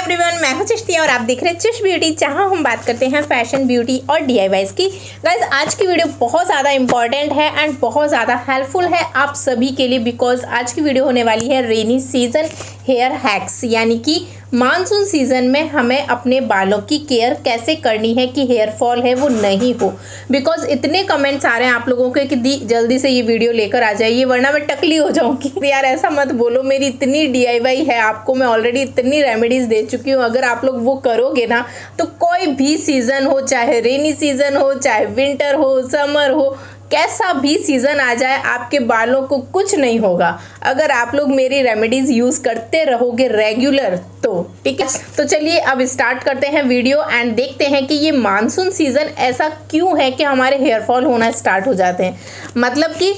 Everyone, मैं हूं चिश्ती और आप देख रहे हैं चिश ब्यूटी, जहां हम बात करते हैं फैशन, ब्यूटी और DIYs की। गाइज, आज की वीडियो बहुत ज़्यादा इंपॉर्टेंट है एंड बहुत ज़्यादा हेल्पफुल है आप सभी के लिए, बिकॉज आज की वीडियो होने वाली है रेनी सीजन हेयर हैक्स, यानी कि मानसून सीजन में हमें अपने बालों की केयर कैसे करनी है कि हेयर फॉल है वो नहीं हो। बिकॉज इतने कमेंट्स आ रहे हैं आप लोगों के कि दी जल्दी से ये वीडियो लेकर आ जाइए वरना मैं टकली हो जाऊंगी। यार ऐसा मत बोलो, मेरी इतनी DIY है, आपको मैं ऑलरेडी इतनी रेमेडीज दे चुकी हूँ। अगर आप लोग वो करोगे ना तो कोई भी सीज़न हो, चाहे रेनी सीजन हो, चाहे विंटर हो, समर हो, कैसा भी सीज़न आ जाए, आपके बालों को कुछ नहीं होगा अगर आप लोग मेरी रेमेडीज यूज़ करते रहोगे रेगुलर तो। ठीक है, तो चलिए अब स्टार्ट करते हैं वीडियो एंड देखते हैं कि ये मानसून सीज़न ऐसा क्यों है कि हमारे हेयर फॉल होना स्टार्ट हो जाते हैं। मतलब कि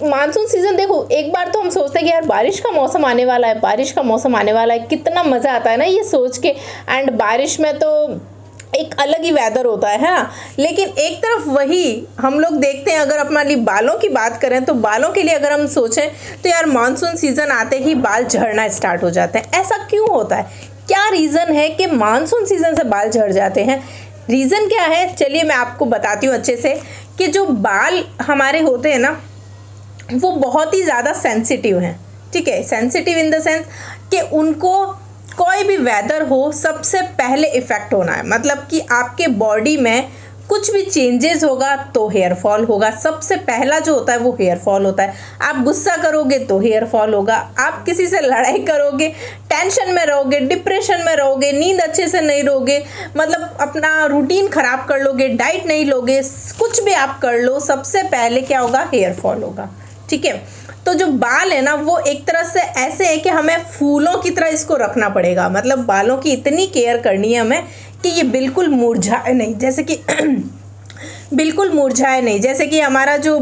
मानसून सीज़न देखो, एक बार तो हम सोचते हैं कि यार बारिश का मौसम आने वाला है, बारिश का मौसम आने वाला है, कितना मज़ा आता है ना ये सोच के। एंड बारिश में तो एक अलग ही वेदर होता है ना। लेकिन एक तरफ वही हम लोग देखते हैं, अगर अपने बालों की बात करें तो बालों के लिए अगर हम सोचें तो यार मानसून सीज़न आते ही बाल झड़ना स्टार्ट हो जाते हैं। ऐसा क्यों होता है, क्या रीज़न है कि मानसून सीज़न से बाल झड़ जाते हैं? रीज़न क्या है, चलिए मैं आपको बताती हूँ अच्छे से। कि जो बाल हमारे होते हैं ना वो बहुत ही ज़्यादा सेंसिटिव हैं। ठीक है, सेंसिटिव इन द सेंस कि उनको कोई भी वेदर हो सबसे पहले इफ़ेक्ट होना है। मतलब कि आपके बॉडी में कुछ भी चेंजेस होगा तो हेयर फॉल होगा। सबसे पहला जो होता है वो हेयर फॉल होता है। आप गुस्सा करोगे तो हेयर फॉल होगा, आप किसी से लड़ाई करोगे, टेंशन में रहोगे, डिप्रेशन में रहोगे, नींद अच्छे से नहीं लोगे, मतलब अपना रूटीन ख़राब कर लोगे, डाइट नहीं लोगे, कुछ भी आप कर लो, सबसे पहले क्या होगा, हेयर फॉल होगा। ठीक है, तो जो बाल है ना वो एक तरह से ऐसे है कि हमें फूलों की तरह इसको रखना पड़ेगा। मतलब बालों की इतनी केयर करनी है हमें कि ये बिल्कुल मुरझाए नहीं, जैसे कि बिल्कुल मुरझाए नहीं। जैसे कि हमारा जो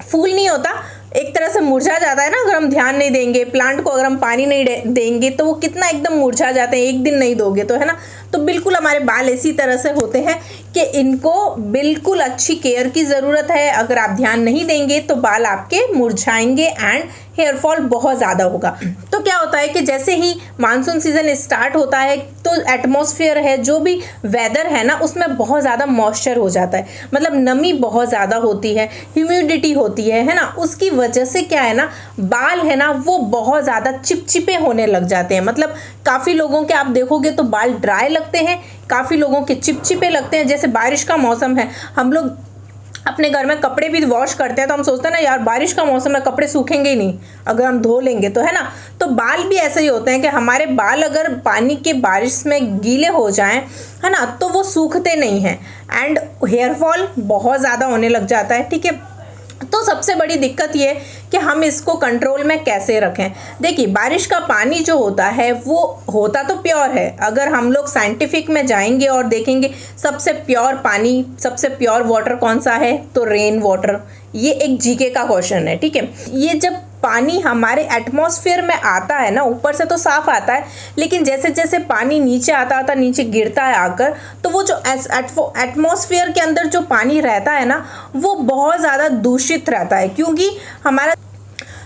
फूल नहीं होता, एक तरह से मुरझा जाता है ना अगर हम ध्यान नहीं देंगे। प्लांट को अगर हम पानी नहीं देंगे तो वो कितना एकदम मुरझा जाते हैं, एक दिन नहीं दोगे तो, है ना। तो बिल्कुल हमारे बाल इसी तरह से होते हैं कि इनको बिल्कुल अच्छी केयर की ज़रूरत है। अगर आप ध्यान नहीं देंगे तो बाल आपके मुरझाएंगे एंड हेयर फॉल बहुत ज़्यादा होगा। तो क्या होता है कि जैसे ही मानसून सीज़न स्टार्ट होता है तो एटमॉस्फेयर है, जो भी वेदर है ना, उसमें बहुत ज़्यादा मॉइस्चर हो जाता है। मतलब नमी बहुत ज़्यादा होती है, ह्यूमिडिटी होती है ना। उसकी वजह से क्या है ना, बाल है ना वो बहुत ज़्यादा चिपचिपे होने लग जाते हैं। मतलब काफ़ी लोगों के आप देखोगे तो बाल ड्राई लगते हैं, काफ़ी लोगों के चिपचिपे लगते हैं। जैसे बारिश का मौसम है, हम लोग अपने घर में कपड़े भी वॉश करते हैं तो हम सोचते हैं ना यार बारिश का मौसम है, कपड़े सूखेंगे ही नहीं अगर हम धो लेंगे तो, है ना। तो बाल भी ऐसे ही होते हैं कि हमारे बाल अगर पानी के बारिश में गीले हो जाएं, है ना, तो वो सूखते नहीं हैं एंड हेयर फॉल बहुत ज़्यादा होने लग जाता है। ठीक है, तो सबसे बड़ी दिक्कत ये कि हम इसको कंट्रोल में कैसे रखें। देखिए, बारिश का पानी जो होता है वो होता तो प्योर है। अगर हम लोग साइंटिफिक में जाएंगे और देखेंगे सबसे प्योर पानी, सबसे प्योर वाटर कौन सा है, तो रेन वाटर। ये एक जीके का क्वेश्चन है। ठीक है, ये जब पानी हमारे एटमॉस्फेयर में आता है ना, ऊपर से तो साफ आता है, लेकिन जैसे जैसे पानी नीचे आता नीचे गिरता है आकर, तो वो जो एटमॉस्फेयर के अंदर जो पानी रहता है ना वो बहुत ज़्यादा दूषित रहता है। क्योंकि हमारा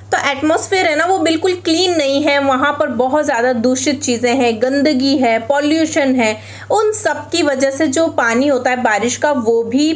तो एटमॉस्फेयर है ना वो बिल्कुल क्लीन नहीं है, वहाँ पर बहुत ज़्यादा दूषित चीज़ें हैं, गंदगी है, पॉल्यूशन है। उन सब की वजह से जो पानी होता है बारिश का वो भी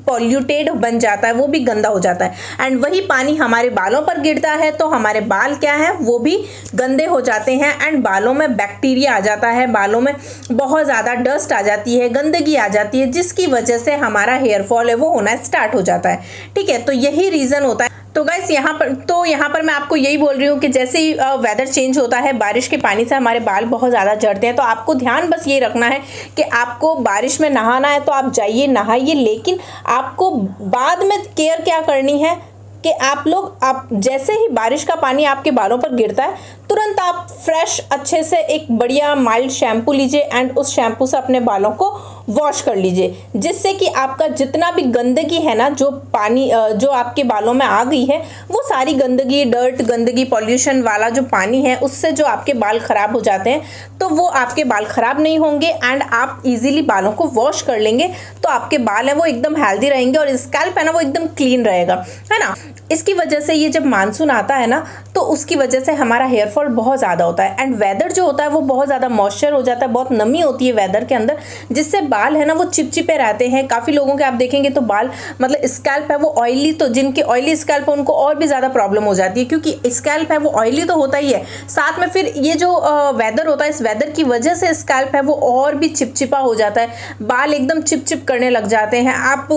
पॉल्यूटेड बन जाता है, वो भी गंदा हो जाता है एंड वही पानी हमारे बालों पर गिरता है तो हमारे बाल क्या है, वो भी गंदे हो जाते हैं एंड बालों में बैक्टीरिया आ जाता है, बालों में बहुत ज़्यादा डस्ट आ जाती है, गंदगी आ जाती है, जिसकी वजह से हमारा हेयर फॉल है वो होना स्टार्ट हो जाता है। ठीक है, तो यही रीज़न होता है। तो गाइस यहाँ पर मैं आपको यही बोल रही हूँ कि जैसे ही वेदर चेंज होता है, बारिश के पानी से हमारे बाल बहुत ज़्यादा झड़ते हैं। तो आपको ध्यान बस ये रखना है कि आपको बारिश में नहाना है तो आप जाइए नहाइए, लेकिन आपको बाद में केयर क्या करनी है कि आप जैसे ही बारिश का पानी आपके बालों पर गिरता है तुरंत आप फ्रेश अच्छे से एक बढ़िया माइल्ड शैम्पू लीजिए एंड उस शैम्पू से अपने बालों को वॉश कर लीजिए, जिससे कि आपका जितना भी गंदगी है ना, जो पानी जो आपके बालों में आ गई है, वो सारी गंदगी, डर्ट, गंदगी, पॉल्यूशन वाला जो पानी है उससे जो आपके बाल ख़राब हो जाते हैं, तो वो आपके बाल ख़राब नहीं होंगे एंड आप इजीली बालों को वॉश कर लेंगे तो आपके बाल हैं वो एकदम हेल्दी रहेंगे और स्कैल्प है ना वो एकदम क्लीन रहेगा, है ना। इसकी वजह से ये जब मानसून आता है ना तो उसकी वजह से हमारा हेयर फॉल फॉल बहुत ज़्यादा होता है। एंड वेदर जो होता है वो बहुत ज़्यादा मॉइस्चर हो जाता है, बहुत नमी होती है वेदर के अंदर, जिससे बाल है ना वो चिपचिपे रहते हैं। काफ़ी लोगों के आप देखेंगे तो बाल मतलब स्कैल्प है वो ऑयली, तो जिनके ऑयली स्कैल्प है उनको और भी ज़्यादा प्रॉब्लम हो जाती है, क्योंकि स्कैल्प है वो ऑयली तो होता ही है, साथ में फिर ये जो वेदर होता है इस वेदर की वजह से स्कैल्प है वो और भी चिपचिपा हो जाता है, बाल एकदम चिपचिप करने लग जाते हैं। आप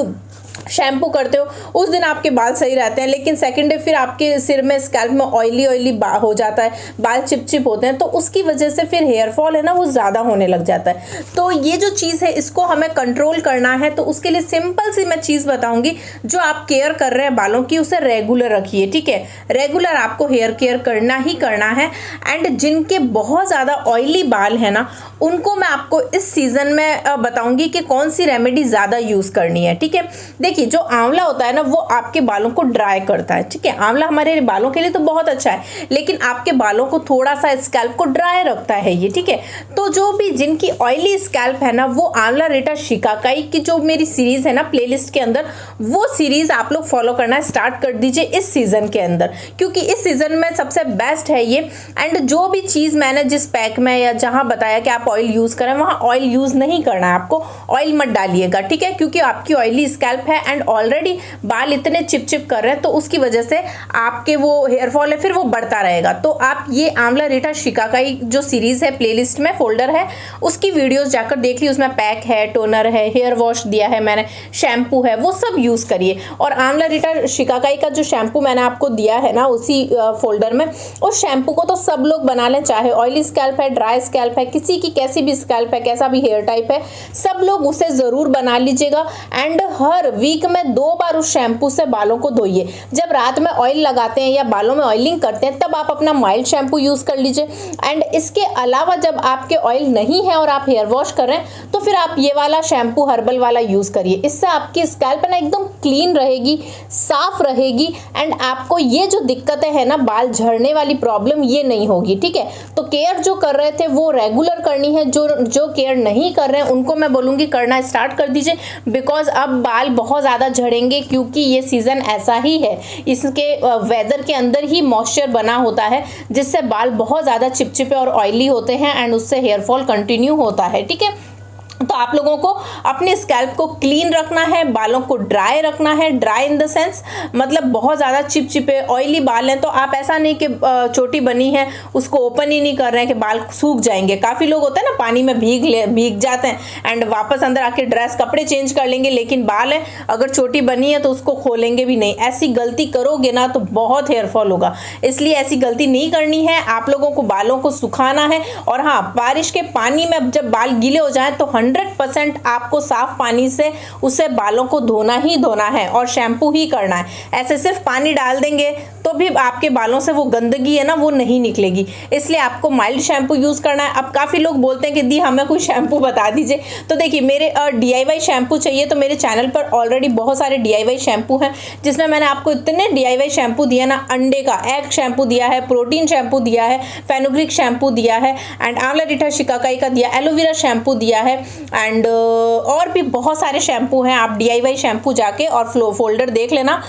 शैम्पू करते हो उस दिन आपके बाल सही रहते हैं, लेकिन सेकंड डे फिर आपके सिर में स्कैल्प में ऑयली हो जाता है, बाल चिपचिप होते हैं, तो उसकी वजह से फिर हेयर फॉल है ना वो ज़्यादा होने लग जाता है। तो ये जो चीज़ है इसको हमें कंट्रोल करना है, तो उसके लिए सिंपल सी मैं चीज़ बताऊंगी। जो आप केयर कर रहे हैं बालों की उसे रेगुलर रखिए, ठीक है, रेगुलर आपको हेयर केयर करना ही करना है। एंड जिनके बहुत ज़्यादा ऑयली बाल है ना उनको मैं आपको इस सीज़न में बताऊंगी कि कौन सी रेमेडी ज़्यादा यूज़ करनी है, ठीक है। देखिए जो आंवला होता है ना वो आपके बालों को ड्राई करता है, ठीक है, आंवला हमारे बालों के लिए तो बहुत अच्छा है, लेकिन आपके बालों को थोड़ा सा स्कैल्प को ड्राई रखता है ये, ठीक है। तो जो भी जिनकी ऑयली स्कैल्प है ना वो आंवला रेटा शिकाकाई की जो मेरी सीरीज है ना प्लेलिस्ट के अंदर, वो सीरीज आप लोग फॉलो करना स्टार्ट कर दीजिए इस सीजन के अंदर, क्योंकि इस सीजन में सबसे बेस्ट है ये। एंड जो भी चीज़ मैंने जिस पैक में या जहाँ बताया कि आप ऑयल यूज़ करें वहाँ ऑयल यूज़ नहीं करना है, आपको ऑयल मत डालिएगा, ठीक है, क्योंकि आपकी ऑयली स्कैल्प है एंड ऑलरेडी बाल इतने चिपचिप कर रहे हैं, तो उसकी वजह से आपके वो हेयर फॉल है फिर वो बढ़ता रहेगा। तो आप ये आंवला रेटा शिकाकाई जो सीरीज है प्लेलिस्ट में फोल्डर है उसकी वीडियोस जाकर देख ली, उसमें पैक है, टोनर है, हेयर वॉश दिया है मैंने, शैम्पू है, वो सब यूज़ करिए। और आंवला रेटा शिकाकाई का जो शैम्पू मैंने आपको दिया है ना उसी फोल्डर में, उस शैम्पू को तो सब लोग बना लें, चाहे ऑयली स्कैल्प है, ड्राई स्कैल्प है, किसी की कैसी भी स्कैल्प है, कैसा भी हेयर टाइप है, सब लोग उसे ज़रूर बना लीजिएगा। एंड हर वीक में 2 बार उस शैम्पू से बालों को धोइए। जब रात में ऑयल लगाते हैं या बालों में ऑयलिंग करते हैं तब आप अपना माइल्ड शैम्पू यूज़ कर लीजिए। एंड इसके अलावा जब आपके ऑयल नहीं है और आप हेयर वॉश कर रहे हैं तो फिर आप ये वाला शैम्पू हर्बल वाला यूज़ करिए। इससे आपकी स्कैल्प ना एकदम क्लीन रहेगी, साफ रहेगी, एंड आपको ये जो दिक्कतें हैं ना बाल झड़ने वाली प्रॉब्लम ये नहीं होगी, ठीक है। तो केयर जो कर रहे थे वो रेगुलर करनी है, जो केयर नहीं कर रहे हैं उनको मैं बोलूँगी करना स्टार्ट कर दीजिए, बिकॉज अब बाल बहुत ज़्यादा झड़ेंगे, क्योंकि ये सीज़न ऐसा ही है, इसके वेदर के अंदर ही मॉइस्चर बना होता है जिससे बाल बहुत ज़्यादा चिपचिपे और ऑयली होते हैं एंड उससे हेयर फॉल कंटिन्यू होता है, ठीक है। तो आप लोगों को अपने स्कैल्प को क्लीन रखना है, बालों को ड्राई रखना है, ड्राई इन द सेंस मतलब बहुत ज़्यादा चिपचिपे ऑयली बाल हैं तो आप ऐसा नहीं कि चोटी बनी है उसको ओपन ही नहीं कर रहे हैं कि बाल सूख जाएंगे। काफ़ी लोग होते हैं ना पानी में भीग जाते हैं एंड वापस अंदर आके ड्रेस कपड़े चेंज कर लेंगे, लेकिन बाल है अगर चोटी बनी है तो उसको खोलेंगे भी नहीं। ऐसी गलती करोगे ना तो बहुत हेयर फॉल होगा, इसलिए ऐसी गलती नहीं करनी है। आप लोगों को बालों को सुखाना है, और हाँ बारिश के पानी में जब बाल गीले हो जाए तो 100% आपको साफ पानी से उसे बालों को धोना ही धोना है और शैम्पू ही करना है। ऐसे सिर्फ पानी डाल देंगे तो भी आपके बालों से वो गंदगी है ना वो नहीं निकलेगी, इसलिए आपको माइल्ड शैम्पू यूज़ करना है। अब काफ़ी लोग बोलते हैं कि दी हमें कोई शैम्पू बता दीजिए, तो देखिए मेरे DIY शैम्पू चाहिए तो मेरे चैनल पर ऑलरेडी बहुत सारे DIY शैम्पू हैं, जिसमें मैंने आपको इतने DIY शैम्पू दिया ना, अंडे का एग शैम्पू दिया है, प्रोटीन शैम्पू दिया है, फेनुग्रीक शैम्पू दिया है, एंड आंवला रेटा शिकाकाई का दिया, एलोवेरा शैम्पू दिया है, एंड और भी बहुत सारे शैम्पू हैं। आप DIY शैम्पू जाके और फोल्डर देख लेना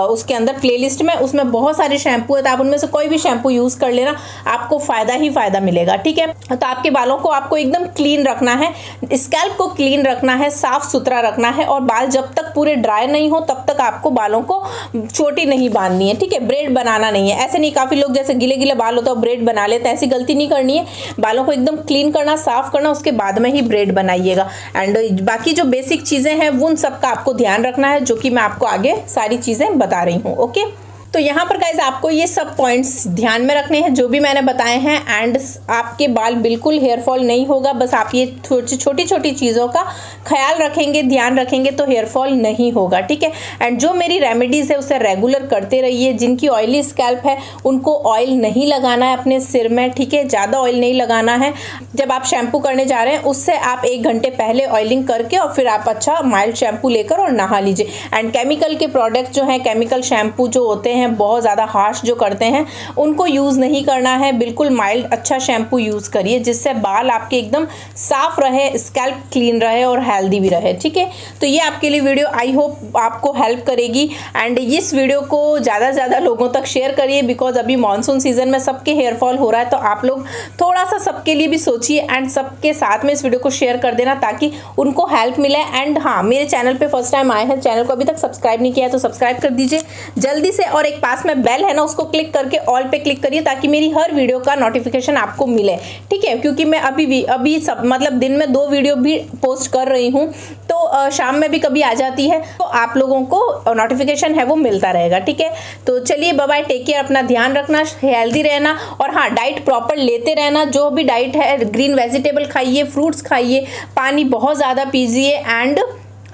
उसके अंदर प्लेलिस्ट में, उसमें बहुत सारे शैम्पू है, तो आप उनमें से कोई भी शैम्पू यूज़ कर लेना, आपको फ़ायदा ही फ़ायदा मिलेगा, ठीक है। तो आपके बालों को आपको एकदम क्लीन रखना है, स्कैल्प को क्लीन रखना है, साफ़ सुथरा रखना है, और बाल जब तक पूरे ड्राई नहीं हो तब तक आपको बालों को चोटी नहीं बांधनी है, ठीक है, ब्रेड बनाना नहीं है। ऐसे नहीं, काफ़ी लोग जैसे गीले गीले बाल होता है ब्रेड बना लेते हैं, ऐसी गलती नहीं करनी है। बालों को एकदम क्लीन करना, साफ़ करना, उसके बाद में ही ब्रेड बनाइएगा। एंड बाकी जो बेसिक चीज़ें हैं उन सब का आपको ध्यान रखना है, जो कि मैं आपको आगे सारी चीज़ें बता रही हूँ, ओके। तो यहाँ पर गाइज आपको ये सब पॉइंट्स ध्यान में रखने हैं जो भी मैंने बताए हैं, एंड आपके बाल बिल्कुल हेयर फॉल नहीं होगा। बस आप ये छोटी छोटी चीज़ों का ख्याल रखेंगे, ध्यान रखेंगे तो हेयर फॉल नहीं होगा, ठीक है। एंड जो मेरी रेमेडीज़ है उसे रेगुलर करते रहिए। जिनकी ऑयली स्कैल्प है उनको ऑयल नहीं लगाना है अपने सिर में, ठीक है, ज़्यादा ऑयल नहीं लगाना है। जब आप शैम्पू करने जा रहे हैं उससे आप 1 घंटे पहले ऑयलिंग करके और फिर आप अच्छा माइल्ड शैम्पू लेकर और नहा लीजिए। एंड केमिकल के प्रोडक्ट जो हैं, केमिकल शैम्पू जो होते हैं हैं, बहुत ज़्यादा हार्श जो करते हैं, उनको यूज़ नहीं करना है। बिल्कुल माइल्ड अच्छा शैम्पू यूज़ करिए जिससे बाल आपके एकदम साफ रहे, स्कैल्प क्लीन रहे और हेल्दी भी रहे। ठीक है, तो ये आपके लिए वीडियो आई होप आपको हेल्प करेगी। एंड इस वीडियो को ज़्यादा से ज़्यादा लोगों तक शेयर करिए बिकॉज अभी मानसून सीजन में सबके हेयर फॉल हो रहा है, तो आप लोग थोड़ा सा सबके लिए भी सोचिए एंड सबके साथ में इस वीडियो को शेयर कर देना ताकि उनको हेल्प मिले। एंड हाँ, मेरे चैनल पे फर्स्ट टाइम आए हैं, चैनल को अभी तक सब्सक्राइब नहीं किया है तो सब्सक्राइब कर दीजिए जल्दी से, और एक पास में बेल है ना, उसको क्लिक करके ऑल पे क्लिक करिए ताकि मेरी हर वीडियो का नोटिफिकेशन आपको मिले। ठीक है, क्योंकि मैं अभी सब मतलब दिन में 2 वीडियो भी पोस्ट कर रही हूँ, तो शाम में भी कभी आ जाती है, तो आप लोगों को नोटिफिकेशन है वो मिलता रहेगा। ठीक है, तो चलिए बाय बाय, टेक केयर, अपना ध्यान रखना, हेल्दी रहना, और हाँ डाइट प्रॉपर लेते रहना। जो भी डाइट है, ग्रीन वेजिटेबल खाइए, फ्रूट्स खाइए, पानी बहुत ज़्यादा पीजिए एंड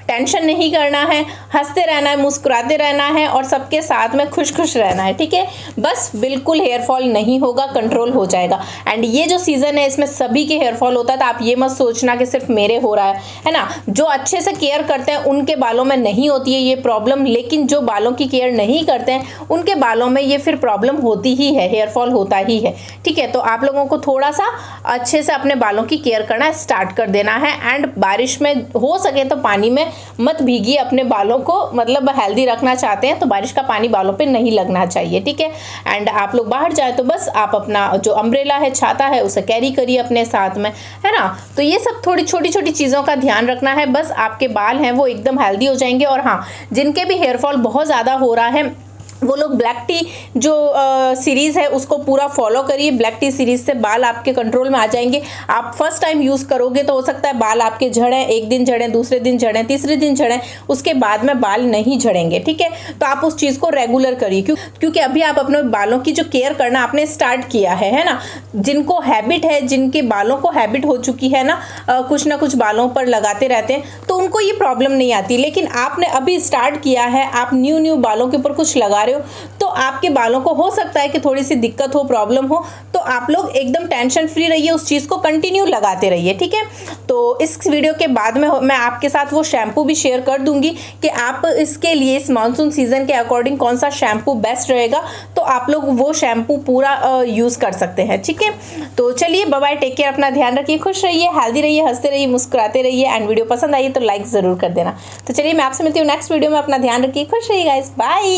टेंशन नहीं करना है, हंसते रहना है, मुस्कुराते रहना है और सबके साथ में खुश खुश रहना है। ठीक है, बस बिल्कुल हेयर फॉल नहीं होगा, कंट्रोल हो जाएगा। एंड ये जो सीज़न है इसमें सभी के हेयर फॉल होता है, तो आप ये मत सोचना कि सिर्फ मेरे हो रहा है ना। जो अच्छे से केयर करते हैं उनके बालों में नहीं होती है ये प्रॉब्लम, लेकिन जो बालों की केयर नहीं करते हैं उनके बालों में ये फिर प्रॉब्लम होती ही है, हेयर फॉल होता ही है। ठीक है, तो आप लोगों को थोड़ा सा अच्छे से अपने बालों की केयर करना स्टार्ट कर देना है। एंड बारिश में हो सके तो पानी में मत भीगिए, अपने बालों को मतलब हेल्दी रखना चाहते हैं तो बारिश का पानी बालों पे नहीं लगना चाहिए। ठीक है, एंड आप लोग बाहर जाए तो बस आप अपना जो अम्ब्रेला है, छाता है, उसे कैरी करिए अपने साथ में, है ना। तो ये सब थोड़ी छोटी छोटी चीज़ों का ध्यान रखना है, बस आपके बाल हैं वो एकदम हेल्दी हो जाएंगे। और हाँ, जिनके भी हेयर फॉल बहुत ज़्यादा हो रहा है वो लोग ब्लैक टी जो सीरीज़ है उसको पूरा फॉलो करिए। ब्लैक टी सीरीज़ से बाल आपके कंट्रोल में आ जाएंगे। आप फर्स्ट टाइम यूज़ करोगे तो हो सकता है बाल आपके झड़ें, एक दिन झड़ें, दूसरे दिन झड़ें, तीसरे दिन झड़ें, उसके बाद में बाल नहीं झड़ेंगे। ठीक है, तो आप उस चीज़ को रेगुलर करिए क्योंकि अभी आप अपने बालों की जो केयर करना आपने स्टार्ट किया है ना। जिनको हैबिट है, जिनके बालों को हैबिट हो चुकी है ना, कुछ ना कुछ बालों पर लगाते रहते हैं, तो उनको ये प्रॉब्लम नहीं आती। लेकिन आपने अभी स्टार्ट किया है, आप न्यू बालों के ऊपर कुछ लगा रहे हो, तो आपके बालों को हो सकता है कि थोड़ी सी दिक्कत हो, प्रॉब्लम हो, तो आप लोग एकदम टेंशन फ्री रहिए, उस चीज़ को कंटिन्यू लगाते रहिए। ठीक है, तो इस वीडियो के बाद में मैं आपके साथ वो शैम्पू भी शेयर कर दूंगी कि आप इसके लिए इस मानसून सीजन के अकॉर्डिंग कौन सा शैम्पू बेस्ट रहेगा, तो आप लोग वो शैम्पू पूरा यूज़ कर सकते हैं। ठीक है, तो चलिए बाय बाय, टेक केयर, अपना ध्यान रखिए, खुश रहिए, हेल्दी रहिए, हंसते रहिए, मुस्कुराते रहिए। एंड वीडियो पसंद आई तो लाइक ज़रूर कर देना। तो चलिए मैं आपसे मिलती हूँ नेक्स्ट वीडियो में, अपना ध्यान रखिए, खुश रहिए गाइस, बाय।